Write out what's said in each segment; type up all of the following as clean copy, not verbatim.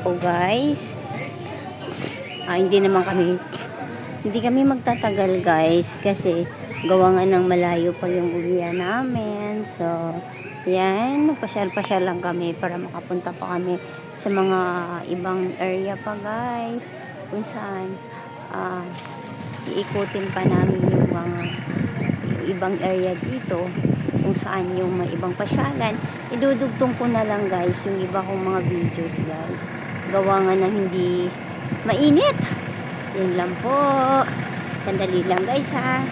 po guys. Hindi kami magtatagal guys kasi gawa nga ng malayo pa yung uwian namin. So, yan, pasyal-pasyal lang kami para makapunta pa kami sa mga ibang area pa guys. Kung saan, iikutin pa namin yung mga ibang area dito kung saan yung may ibang pasyalan. Idudugtong ko na lang guys yung iba kong mga videos guys. Gawa nga ng hindi mainit. Yun lang po. Sandali lang guys ha.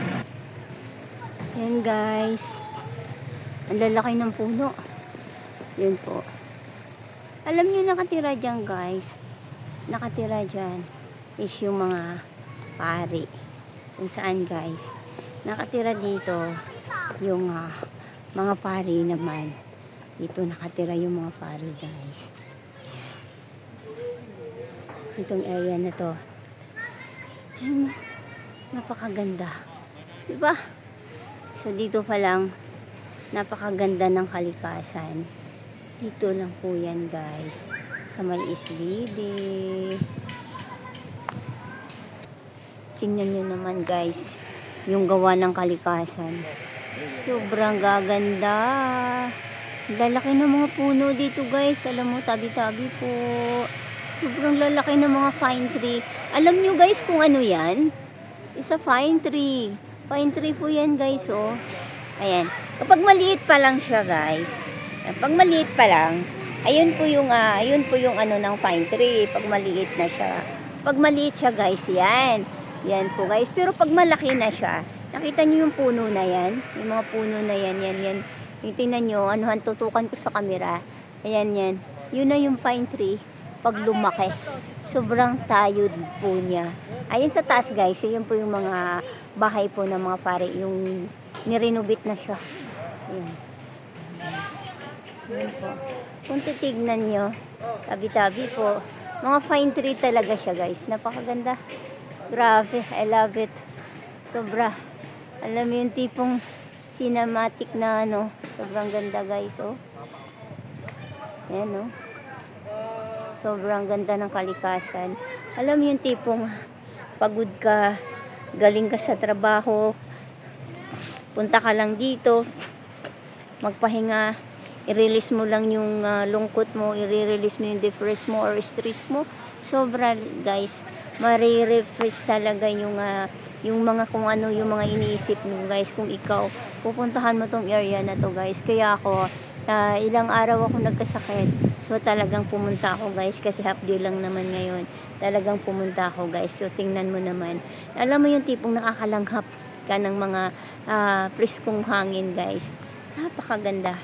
Yan guys. Ang lalaki ng puno. Yun po. Alam nyo nakatira dyan guys. Nakatira dyan is yung mga pari. Kung saan guys. Nakatira dito yung mga pari naman. Dito nakatira yung mga pari guys. Itong area na to. Napakaganda. Diba? So dito pa lang napakaganda ng kalikasan. Dito lang po yan guys. Sa may SBD. Tingnan nyo naman guys. Yung gawa ng kalikasan. Sobrang gaganda. Lalaki ng mga puno dito guys. Alam mo, tabi-tabi po. Sobrang lalaki ng mga pine tree. Alam nyo guys kung ano yan? Isa pine tree. Pine tree po yan guys oh. Ayan. Kapag maliit pa lang siya guys. Pag maliit pa lang, ayun po yung ano ng pine tree. Pag maliit na siya. Pag maliit siya guys, yan. Yan po guys. Pero pag malaki na siya, nakita nyo yung puno na yan? Yung mga puno na yan, yan. Yung tingnan nyo, tutukan ko sa camera. Ayan yan. Yun na yung pine tree. Pag lumaki, sobrang tayod po niya. Ayun sa taas guys, yun po yung mga bahay po ng mga pare. Yung nirenovate na siya. Ayan. Ayan po. Kung titignan nyo, tabi-tabi po. Mga pine tree talaga siya guys. Napakaganda. Grabe, I love it. Sobra. Alam mo yung tipong cinematic na ano. Sobrang ganda guys, oh. Ayan, oh. Sobrang ganda ng kalikasan. Alam mo yung tipong pagod ka, galing ka sa trabaho, punta ka lang dito, magpahinga, i-release mo lang yung lungkot mo, i-release mo yung depress mo or stress mo. Sobra guys, marirefresh talaga yung mga kung ano yung mga iniisip mo guys. Kung ikaw, pupuntahan mo tong area na to guys. Kaya ako, ilang araw ako nagkasakit. So talagang pumunta ako guys kasi half day lang naman ngayon. Talagang pumunta ako guys. So tingnan mo naman. Alam mo yung tipong nakakalanghap ka ng mga preskong hangin guys. Napakaganda.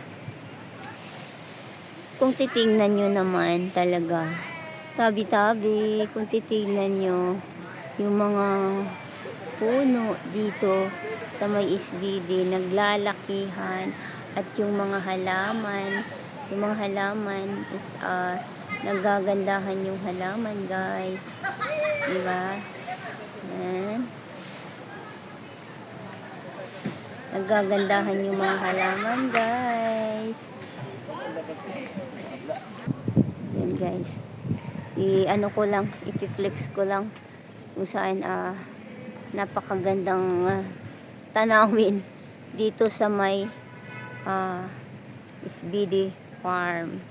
Kung titingnan nyo naman talaga. Tabi-tabi. Kung titingnan nyo yung mga puno dito sa may SBD. Naglalakihan. At yung mga halaman. Yung mga halaman is nagagandahan yung halaman guys. Diba? Yan. Nagagandahan yung mga halaman guys. Yan guys. I-ano ko lang, ipiflex ko lang kung saan napakagandang tanawin dito sa may SBD farm.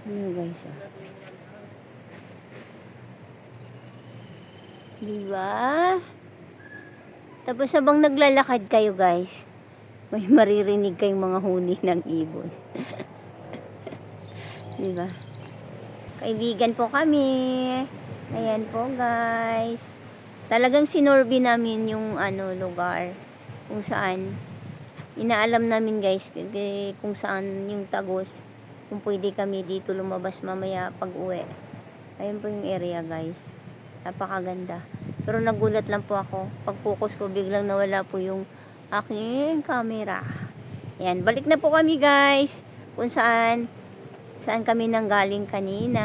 Ano guys diba? Tapos habang naglalakad kayo guys, may maririnig kayong mga huni ng ibon. Diba? Kaibigan po kami. Ayan po guys. Talagang sinorbi namin yung lugar kung saan inaalam namin guys kung saan yung tagos, kung pwede kami dito lumabas mamaya pag uwi. Ayan po yung area guys. Napakaganda. Pero nagulat lang po ako. Pag focus ko biglang nawala po yung aking camera. Ayan. Balik na po kami guys. Kung saan kami nanggaling kanina.